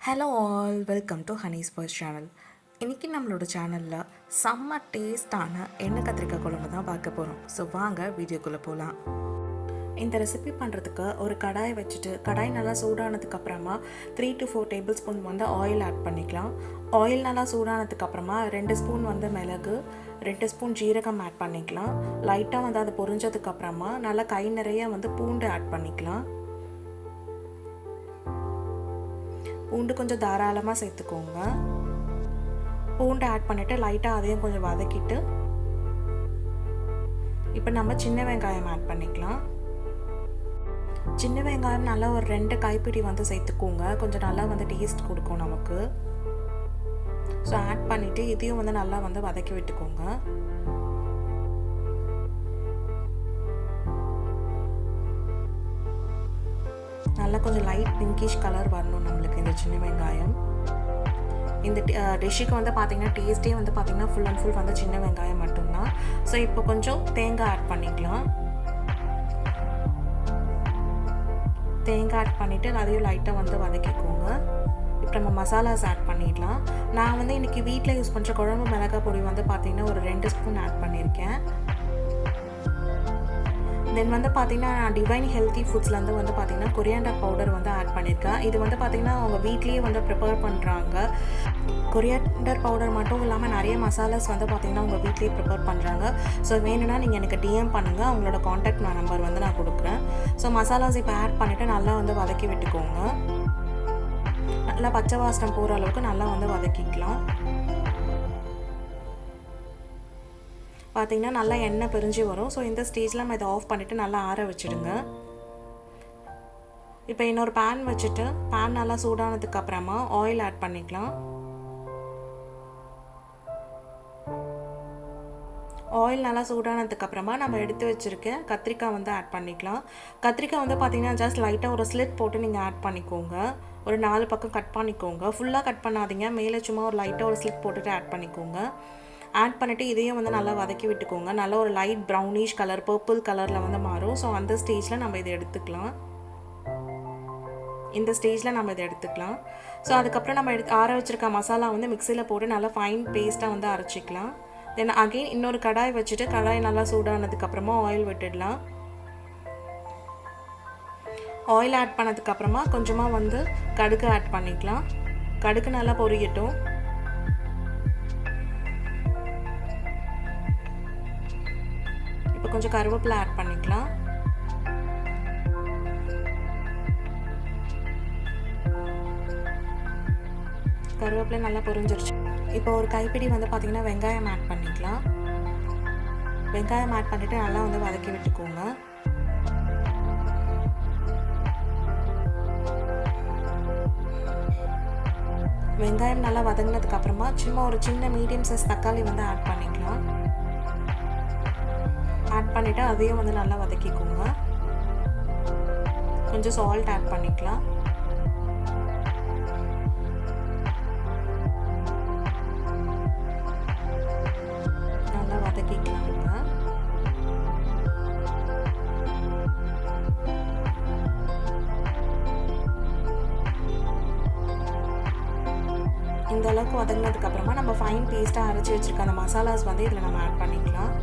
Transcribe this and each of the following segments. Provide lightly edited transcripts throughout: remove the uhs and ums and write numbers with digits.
Hello all, welcome to Honey's boys channel. இன்றைக்கி நம்மளோட சேனலில் செம்ம டேஸ்டான எண்ணெய் கத்திரிக்காய் குழம்பு தான் பார்க்க போகிறோம். ஸோ வாங்க வீடியோக்குள்ளே போகலாம். இந்த ரெசிபி பண்ணுறதுக்கு ஒரு கடாயை வச்சுட்டு கடாய் நல்லா சூடானதுக்கப்புறமா 3 to 4 டேபிள் ஸ்பூன் வந்து ஆயில் ஆட் பண்ணிக்கலாம். ஆயில் நல்லா சூடானதுக்கப்புறமா 2 ஸ்பூன் வந்து மிளகு, 2 ஸ்பூன் ஜீரகம் ஆட் பண்ணிக்கலாம். லைட்டாக வந்து அது பொரிஞ்சதுக்கப்புறமா நல்லா கை நிறைய வந்து பூண்டு ஆட் பண்ணிக்கலாம். பூண்டு கொஞ்சம் தாராளமாக சேர்த்துக்கோங்க. பூண்டு ஆட் பண்ணிவிட்டு லைட்டாக அதையும் கொஞ்சம் வதக்கிட்டு இப்போ நம்ம சின்ன வெங்காயம் ஆட் பண்ணிக்கலாம். சின்ன வெங்காயம் நல்லா ஒரு 2 கைப்பிடி வந்து சேர்த்துக்கோங்க. கொஞ்சம் நல்லா வந்து டேஸ்ட் கொடுக்கும் நமக்கு. ஸோ ஆட் பண்ணிவிட்டு இதையும் வந்து நல்லா வந்து வதக்கி விட்டுக்கோங்க. நல்லா கொஞ்சம் லைட் பிங்கிஷ் கலர் வரணும் நம்மளுக்கு இந்த சின்ன வெங்காயம். இந்த டிஷ்ஷுக்கு வந்து பார்த்திங்கன்னா டேஸ்ட்டே வந்து பார்த்திங்கன்னா ஃபுல் அண்ட் ஃபுல் வந்து சின்ன வெங்காயம் மட்டும்தான். ஸோ இப்போ கொஞ்சம் தேங்காய் ஆட் பண்ணிக்கலாம். தேங்காய் ஆட் பண்ணிவிட்டு அதையும் லைட்டாக வந்து வதக்கிக்கோங்க. இப்போ நம்ம மசாலாஸ் ஆட் பண்ணிடலாம். நான் வந்து இன்றைக்கி வீட்டில் யூஸ் பண்ணுற குழம்பு மிளகாய் பொடி வந்து பார்த்திங்கன்னா ஒரு 2 ஸ்பூன் ஆட் பண்ணியிருக்கேன். தென் வந்து பார்த்திங்கன்னா நான் டிவைன் ஹெல்த்தி ஃபுட்ஸ்லேருந்து வந்து பார்த்திங்கன்னா கொரியாண்டர் பவுடர் வந்து ஆட் பண்ணியிருக்கேன். இது வந்து பார்த்திங்கன்னா அவங்க வீட்லேயே வந்து ப்ரிப்பேர் பண்ணுறாங்க. கொரியாண்டர் பவுடர் மட்டும் இல்லாமல் நிறைய மசாலாஸ் வந்து பார்த்திங்கன்னா உங்கள் வீட்லேயே ப்ரிப்பேர் பண்ணுறாங்க. ஸோ வேணும்னா நீங்கள் எனக்கு டிஎம் பண்ணுங்கள், அவங்களோட காண்டாக்ட் நம்பர் வந்து நான் கொடுக்குறேன். ஸோ மசாலாஸ் இப்போ ஆட் பண்ணிவிட்டு நல்லா வந்து வதக்கி விட்டுக்கோங்க. நல்லா பச்சை வாசனை போகிற அளவுக்கு நல்லா வந்து வதக்கிக்கலாம். பார்த்திங்கன்னா நல்லா எண்ணெய் பிரிஞ்சு வரும். ஸோ இந்த ஸ்டேஜில் நம்ம இதை ஆஃப் பண்ணிவிட்டு நல்லா ஆற வச்சுடுங்க. இப்போ இன்னொரு பேன் வச்சுட்டு பேன் நல்லா சூடானதுக்கப்புறமா ஆயில் ஆட் பண்ணிக்கலாம். ஆயில் நல்லா சூடானதுக்கப்புறமா நம்ம எடுத்து வச்சுருக்க கத்திரிக்காய் வந்து ஆட் பண்ணிக்கலாம். கத்திரிக்காய் வந்து பார்த்திங்கன்னா ஜஸ்ட் லைட்டாக ஒரு ஸ்லிட் போட்டு நீங்கள் ஆட் பண்ணிக்கோங்க. ஒரு 4 பக்கம் கட் பண்ணிக்கோங்க. ஃபுல்லாக கட் பண்ணாதீங்க, மேலே சும்மா ஒரு லைட்டாக ஒரு ஸ்லிட் போட்டுட்டு ஆட் பண்ணிக்கோங்க. ஆட் பண்ணிவிட்டு இதையும் வந்து நல்லா வதக்கி விட்டுக்கோங்க. நல்லா ஒரு லைட் ப்ரௌனிஷ் கலர், பர்பிள் கலரில் வந்து மாறும். ஸோ அந்த ஸ்டேஜில் நம்ம இதை எடுத்துக்கலாம். இந்த ஸ்டேஜில் நம்ம இதை எடுத்துக்கலாம். ஸோ அதுக்கப்புறம் நம்ம ஆற வச்சுருக்க மசாலா வந்து மிக்சியில் போட்டு நல்லா ஃபைன் பேஸ்ட்டாக வந்து அரைச்சிக்கலாம். தென் அகெயின் இன்னொரு கடாய் வச்சுட்டு கடாய் நல்லா சூடானதுக்கப்புறமா ஆயில் விட்டுடலாம். ஆயில் ஆட் பண்ணதுக்கப்புறமா கொஞ்சமாக வந்து கடுகு ஆட் பண்ணிக்கலாம். கடுகு நல்லா பொரியட்டும். இப்போ கொஞ்சம் கருவேப்பிலை ஆட் பண்ணிக்கலாம். கருவேப்பிலை நல்லா பொரிஞ்சிருச்சு. இப்போ ஒரு கைப்பிடி வந்து பார்த்திங்கன்னா வெங்காயம் ஆட் பண்ணிக்கலாம். வெங்காயம் ஆட் பண்ணிவிட்டு நல்லா வந்து வதக்கி விட்டுக்கோங்க. வெங்காயம் நல்லா வதங்கினதுக்கப்புறமா சும்மா ஒரு சின்ன மீடியம் சைஸ் தக்காளி வந்து ஆட் பண்ணிக்கலாம். ஆட் பண்ணிவிட்டு அதையும் வந்து நல்லா வதக்கிக்கோங்க. கொஞ்சம் சால்ட் ஆட் பண்ணிக்கலாம். நல்லா வதக்கிக்கலாம். இந்த அளவுக்கு வதங்கினதுக்கப்புறமா நம்ம ஃபைன் பேஸ்ட்டாக அரைச்சி வச்சுருக்க அந்த மசாலாஸ் வந்து இதில் நம்ம ஆட் பண்ணிக்கலாம்.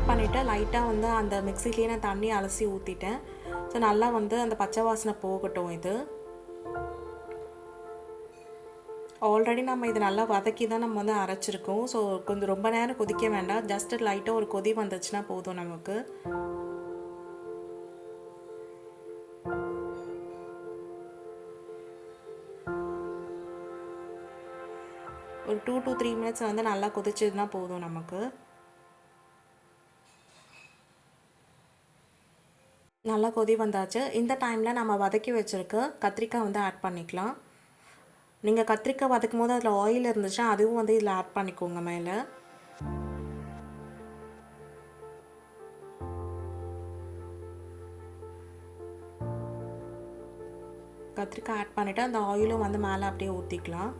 பண்ணிவிட்டு லைட்டாக வந்து அந்த மிக்சிலேயே நான் தண்ணி அலசி ஊற்றிட்டேன். ஸோ நல்லா வந்து அந்த பச்சை வாசனை போகட்டும். இது ஆல்ரெடி நம்ம இது நல்லா வதக்கி தான் நம்ம வந்து அரைச்சிருக்கோம். ஸோ கொஞ்சம் ரொம்ப நேரம் கொதிக்க வேண்டாம், ஜஸ்ட் லைட்டாக ஒரு கொதி வந்துச்சுன்னா போதும் நமக்கு. ஒரு 2 to 3 மினிட்ஸ் வந்து நல்லா கொதிச்சதுன்னா போதும் நமக்கு. நல்லா கொதி வந்தாச்சு. இந்த டைமில் நம்ம வதக்கி வச்சுருக்க கத்திரிக்காய் வந்து ஆட் பண்ணிக்கலாம். நீங்கள் கத்திரிக்காய் வதக்கும் போது அதில் ஆயில் இருந்துச்சுன்னா அதுவும் வந்து இதில் ஆட் பண்ணிக்கோங்க. மேலே கத்திரிக்காய் ஆட் பண்ணிவிட்டு அந்த ஆயிலும் வந்து மேலே அப்படியே ஊற்றிக்கலாம்.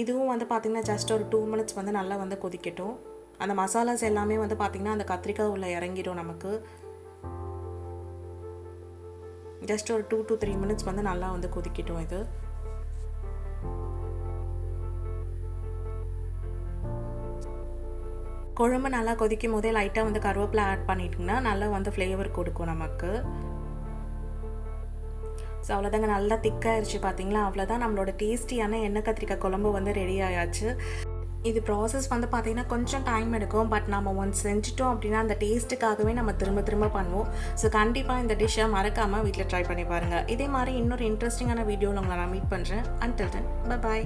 இதுவும் வந்து பார்த்திங்கன்னா ஜஸ்ட் ஒரு 2 மினிட்ஸ் வந்து நல்லா வந்து கொதிக்கட்டும். அந்த மசாலாஸ் எல்லாமே வந்து பார்த்திங்கன்னா அந்த கத்திரிக்காய் உள்ள இறங்கிடும் நமக்கு. ஜஸ்ட் ஒரு 2 to 3 மினிட்ஸ் வந்து நல்லா வந்து கொதிக்கட்டும் இது. குழம்பு நல்லா கொதிக்கும் போதே லைட்டாக வந்து கருவேப்பிலை ஆட் பண்ணிட்டிங்கன்னா நல்லா வந்து ஃப்ளேவர் கொடுக்கும் நமக்கு. ஸோ அவ்வளோதாங்க, நல்லா திக்காயிருச்சு பார்த்தீங்களா? அவ்வளோதான், நம்மளோட டேஸ்டியான எண்ணெய் கத்திரிக்காய் குழம்பு வந்து ரெடி ஆயாச்சு. இது ப்ராசஸ் வந்து பார்த்திங்கன்னா கொஞ்சம் டைம் எடுக்கும். பட் நம்ம ஒன்ஸ் செஞ்சுட்டோம் அப்படின்னா அந்த டேஸ்ட்டுக்காகவே நம்ம திரும்ப திரும்ப பண்ணுவோம். ஸோ கண்டிப்பாக இந்த டிஷ்ஷை மறக்காமல் வீட்டில் ட்ரை பண்ணி பாருங்கள். இதே மாதிரி இன்னொரு இன்ட்ரெஸ்டிங்கான வீடியோவில் உங்களை நான் மீட் பண்ணுறேன். Until then bye bye.